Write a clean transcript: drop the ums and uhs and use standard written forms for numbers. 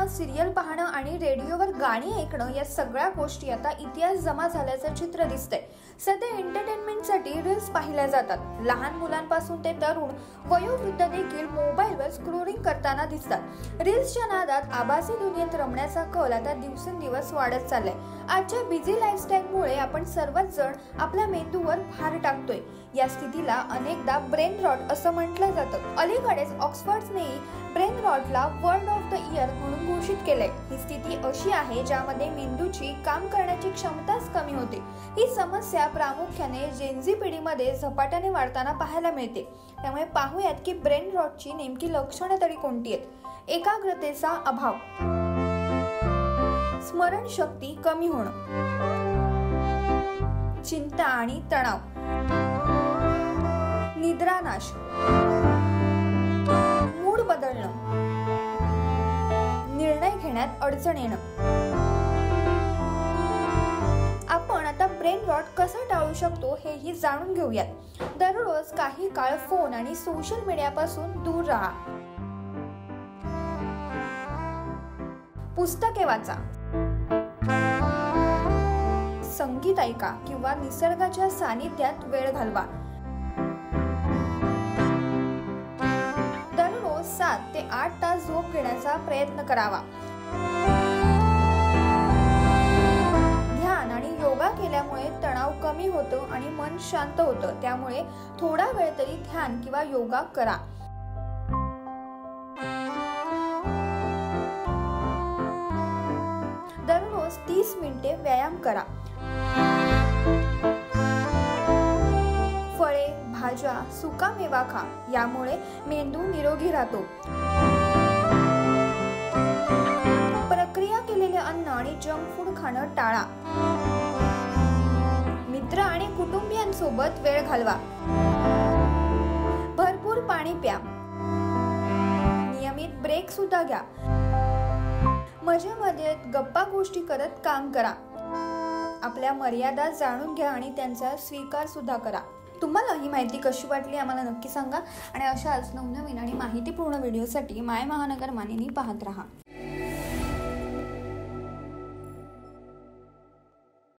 बघणं, सिरियल पाहणं आणि रेडिओवर गाणी ऐकणं या सगळ्या गोष्टी आता इतिहास जमा झाल्याचं चित्र दिसतंय। सध्या एंटरटेनमेंटसाठी रील्स पाहिल्या जातात। लहान मुलांपासून ते तरुण वयोवृद्ध देखील मोबाईलवर स्क्रोलिंग करताना दिसतात। रील्सच्या नादात आभासी दुनियेत रमण्याचा कल आता दिवसेंदिवस वाढत चाललाय। आजच्या बिझी लाईफस्टाईलमुळे आपण सर्वच जण आपल्या मेंदूवर भार टाकतोय। या स्थितीला अनेकदा ब्रेन रॉट असं म्हटलं जातं। अलीकडेच ऑक्सफर्डने ब्रेन रॉटला वर्ड ऑफ द इयर म्हणून घोषित केलंय। ही स्थिती अशी आहे ज्यामध्ये मेंदूची काम करण्याची क्षमताच कमी होते। ही समस्या प्रामुख्याने जेनझी पिढीमध्ये झपाट्याने वाढताना पाहायला मिळते। त्यामुळे पाहूयात की ब्रेन रॉटची नेमकी लक्षणं तरी कोणती आहेत। एकाग्रतेचा अभाव, स्मरणशक्ती कमी होणं, चिंता आणि तणाव, निद्रानाश, मूड बदलणं, निर्णय घेण्यात अडचण येणं। आपण आता ब्रेन रॉट कसा टाळू शकतो हेही जाणून घेऊयात। दररोज काही काळ फोन आणि सोशल मीडियापासून दूर राहा। पुस्तके वाचा, संगीत ऐका किंवा निसर्गाच्या सानिध्यात वेळ घालवा। दररोज 7 ते 8 तास झोप घेण्याचा प्रयत्न करावा। ध्यान आणि योगा केल्यामुळे तणाव कमी होतो आणि मन शांत होतं। त्यामुळे थोडा वेळ तरी ध्यान किंवा योगा करा। दररोज 30 मिनिटे व्यायाम करा। फळे, भाज्या, सुकामेवा खा, यामुळे मेंदू निरोगी राहतो। प्रक्रिया केलेले अन्न आणि जंक फूड खाणं टाळा। मित्र आणि कुटुंबियांसोबत वेळ घालवा। भरपूर पाणी प्या। नियमित ब्रेक सुद्धा घ्या। मजेमध्ये गप्पा गोष्टी करत काम करा। आपल्या मर्यादा जाणून घ्या आणि त्यांचा स्वीकार सुद्धा करा। तुम्हाला ही माहिती कशी वाटली आम्हाला नक्की सांगा आणि अशाच नवनवीन आणि माहितीपूर्ण व्हिडिओसाठी माय महानगर मानिनी पाहत राहा।